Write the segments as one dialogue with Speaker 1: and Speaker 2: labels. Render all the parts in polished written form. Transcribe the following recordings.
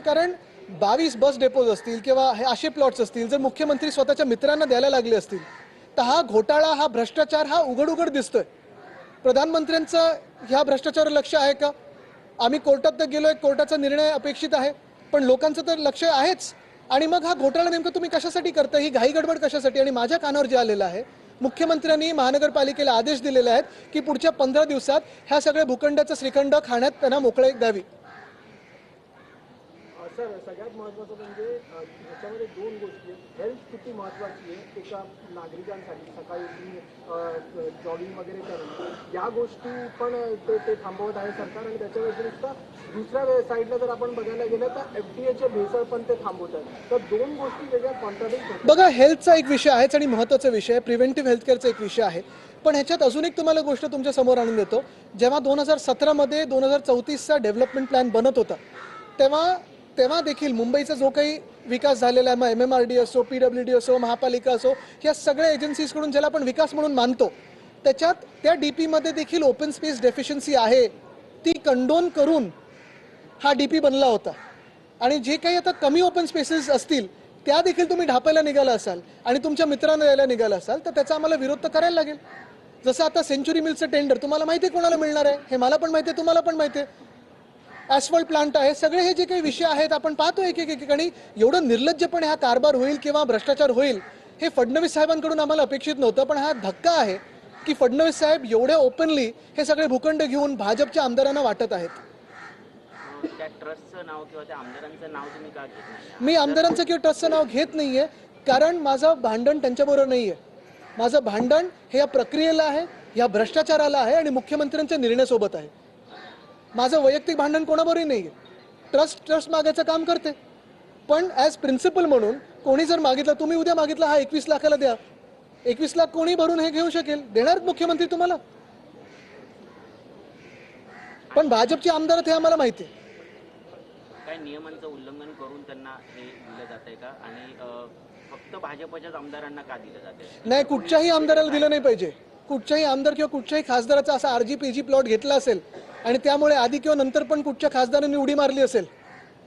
Speaker 1: कारण 22 बस डेपोज असतील किंवा हे असे प्लॉट्स असतील जर मुख्यमंत्री स्वतःच्या मित्रांना द्यायला लागले असतील तर हा घोटाळा, हा भ्रष्टाचार हा उघड उघड दिसतोय. प्रधानमंत्र्यांचं ह्या भ्रष्टाचारावर लक्ष आहे का? आम्ही कोर्टात तर गेलोय, कोर्टाचा निर्णय अपेक्षित आहे, पण लोकांचं तर लक्ष आहेच. आणि मग हा घोटाळा नेमका तुम्ही कशासाठी करता, ही घाई गडबड कशासाठी? आणि माझ्या कानावर जे आलेलं आहे, मुख्यमंत्र्यांनी महानगरपालिकेला आदेश दिलेले आहेत की पुढच्या 15 दिवसात ह्या सगळ्या भूखंडाचं श्रीखंड खाण्यात त्यांना मोकळे द्यावी.
Speaker 2: सर, सगळ्यात महत्त्वाचं म्हणजे याच्यामध्ये दोन गोष्टी आहेत. हेल्थ किती महत्त्वाची आहे एका नागरिकांसाठी, सकाळी उठून जॉगिंग वगैरे करणं, या गोष्टी पण ते थांबवत आहे सरकार. आणि त्याच्या व्यतिरिक्त दुसऱ्या साईडला जर आपण बघायला गेलं तर FDA भेसळ पण ते थांबवत आहेत. तर दोन गोष्टी वेगळ्या कॉन्ट्राडिक्ट होतात.
Speaker 1: बघा, हेल्थचा एक विषय आहेच आणि महत्त्वाचा विषय आहे, प्रिव्हेंटिव्ह हेल्थकेअरचा एक विषय आहे. पण ह्याच्यात अजून एक तुम्हाला गोष्ट तुमच्या समोर आणून देतो. जेव्हा 2017 मध्ये 2034चा डेव्हलपमेंट प्लॅन बनत होता तेव्हा देखील मुंबईचा जो काही विकास झालेला आहे, मग MMRD असो, PWD असो, महापालिका असो, या सगळ्या एजन्सीजकडून ज्याला आपण विकास म्हणून मानतो, त्याच्यात त्या DP मध्ये देखील ओपन स्पेस डेफिशियन्सी आहे. ती कंडोन करून हा DP बनला होता. आणि जे काही आता कमी ओपन स्पेसेस असतील त्या देखील तुम्ही ढापायला निघाला असाल आणि तुमच्या मित्रांना द्यायला निघाला असाल तर त्याचा आम्हाला विरोध तर करायला लागेल. जसं आता सेंचुरी मिलचं टेंडर तुम्हाला माहिती आहे कोणाला मिळणार आहे, हे मला पण माहिती आहे, तुम्हाला पण माहिती आहे. ॲस्फॉल्ट प्लांट आहे, सगळे हे जे काही विषय आहेत आपण पाहतो एक ठिकाणी. एवढं निर्लज्जपणे हा कारभार होईल किंवा भ्रष्टाचार होईल हे फडणवीस साहेबांकडून आम्हाला अपेक्षित नव्हतं. पण हा धक्का आहे की फडणवीस साहेब एवढ्या ओपनली हे सगळे भूखंड घेऊन भाजपच्या आमदारांना वाटत आहेत.
Speaker 3: त्या ट्रस्टचं नाव किंवा त्या आमदारांचं नाव तुम्ही का घेत नाही?
Speaker 1: मी आमदारांचं किंवा ट्रस्टचं नाव घेत नाहीये, कारण माझं भांडण त्यांच्याबरोबर नाहीये. माझं भांडण हे या प्रक्रियेला आहे, या भ्रष्टाचाराला आहे आणि मुख्यमंत्र्यांच्या निर्णयासोबत आहे. माझं वैयक्तिक भांडण कोणाबरोबरही नाहीये. ट्रस्ट मागायचं काम करते, पण ॲज प्रिन्सिपल म्हणून कोणी जर मागितलं, तुम्ही उद्या मागितलं हा 21 लाखाला द्या, 21 लाख कोणी भरून हे घेऊ शकेल? देणार मुख्यमंत्री तुम्हाला? पण भाजपचे आमदार हे आम्हाला माहिती आहे.
Speaker 3: काय नियमांचं उल्लंघन करून त्यांना हे दिलं जात आहे का? आणि फक्त भाजपच्याच आमदारांना का दिलं जाते?
Speaker 1: नाही, कुठच्याही आमदाराला दिलं नाही पाहिजे. कुठच्याही आमदार किंवा कुठच्याही खासदाराचा असा RG-PG प्लॉट घेतला असेल आणि त्यामुळे आधी किंवा नंतर पण कुठच्या खासदारांनी उडी मारली असेल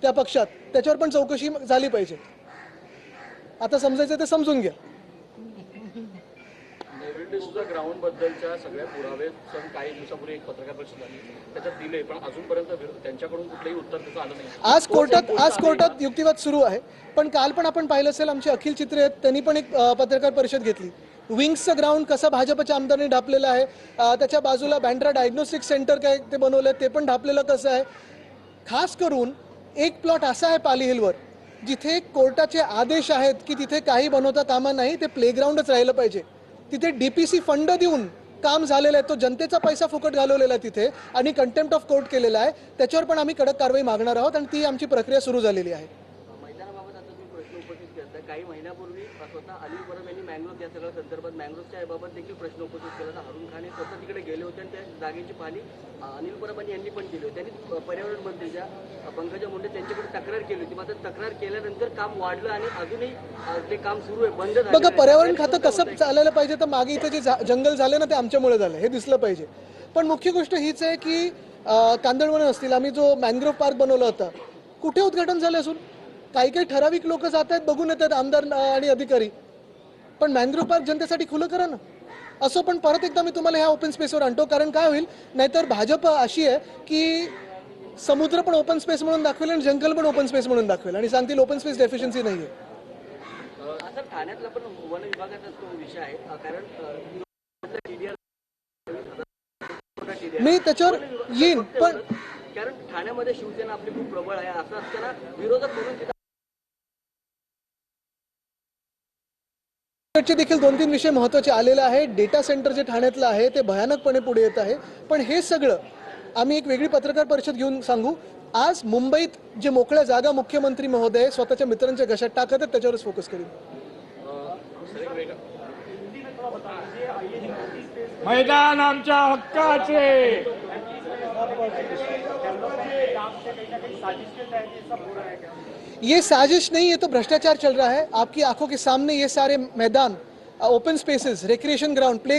Speaker 1: त्या पक्षात, त्याच्यावर पण चौकशी झाली पाहिजे. आता समजायचं ते समजून घ्या.
Speaker 4: ग्राउंड बद्दलच्या सगळ्या पुरावे काही दिवसापूर्वी एक पत्रकार परिषद झाली, त्याच्यात दिले, पण अजूनपर्यंत त्यांच्याकडून कुठलंही उत्तर त्याचं आलं नाही.
Speaker 1: आज कोर्टात युक्तिवाद सुरू आहे. पण काल पण आपण पाहिलं असेल, आमचे अखिल चित्रे आहेत, त्यांनी पण एक पत्रकार परिषद घेतली. विंग्सचं ग्राउंड कसं भाजपच्या आमदारांनी ढापलेलं आहे, त्याच्या बाजूला बँड्रा डायग्नोस्टिक सेंटर काय ते बनवलं ते पण ढापलेलं कसं आहे. खास करून एक प्लॉट असा आहे पाली हिलवर जिथे कोर्टाचे आदेश आहेत की तिथे काही बनवता कामा नाही, ते प्लेग्राऊंडच राहिलं पाहिजे. तिथे DPC फंड देऊन काम झालेलं आहे, तो जनतेचा पैसा फुकट घालवलेला आहे तिथे आणि कंटेम्प्ट ऑफ कोर्ट केलेला आहे. त्याच्यावर पण आम्ही कडक कारवाई मागणार आहोत आणि ती आमची प्रक्रिया सुरू झालेली आहे.
Speaker 5: मैदानाबाबत आता तुम्ही प्रश्न उपस्थित करता. काही महिन्यापूर्वी स्वतः अनिल परब यांनी मँग्रोव्ह या सगळ्या संदर्भात मँग्रोव्हच्या बाबत देखील प्रश्न उपस्थित केला होता. हरून खान हे स्वतः तिकडे गेले होते आणि त्या जागेची पाहणी अनिल परब यांनी पण केली होती. त्यांनी पर्यावरण मंत्रीच्या पंकजा मुंडे त्यांच्याकडे तक्रार केली होती. मात्र तक्रार केल्यानंतर काम वाढलं आणि अजूनही ते काम सुरू आहे, बंद झालं.
Speaker 1: बघा, पर्यावरण खातं कसं चालायला पाहिजे तर मागे इथं जे जंगल झाले ना ते आमच्यामुळे झालं हे दिसलं पाहिजे. पण मुख्य गोष्ट हीच आहे की कांदळवन असतील, आम्ही जो मॅनग्रोव्ह पार्क बनवला होता, कुठे उद्घाटन झालं असून काही ठराविक लोक जात आहेत, बघून येतात आमदार आणि अधिकारी. पण मॅनग्रोव्ह पार्क जनतेसाठी खुलं करा ना. असो, पण परत एकदा मी तुम्हाला ह्या ओपन स्पेसवर आणतो, कारण काय होईल नाहीतर भाजप अशी आहे की समुद्र पण ओपन स्पेस म्हणून दाखवेल आणि जंगल पण ओपन स्पेस म्हणून दाखवेल आणि सांगतील ओपन स्पेस डेफिशियन्सी नाही आहे.
Speaker 5: असं ठाण्यातला पण वन विभागाचा तो विषय आहे, कारण
Speaker 1: मी त्याच्यावर येईन, पण
Speaker 5: कारण ठाण्यामध्ये शिवसेना आपली खूप प्रबळ आहे. असं असताना विरोधक म्हणून
Speaker 1: देखील 2-3 विषय महत्त्वाचे आलेले आहे. डेटा सेंटर जे ठाण्यातलं आहे ते भयानकपणे पुढे येत आहे. पण हे सगळं आम्ही एक वेगळी पत्रकार परिषद घेऊन सांगू. आज मुंबईत जे मोकळ्या जागा मुख्यमंत्री महोदय स्वतःच्या मित्रांच्या घशात टाकत आहेत त्याच्यावरच फोकस करू.
Speaker 6: मैदान आमच्या हक्काचे.
Speaker 1: ये साजिश नहीं, ये तो भ्रष्टाचार चल रहा है. आपकी आंखों के सामने ये सारे मैदान, open spaces, recreation ground, play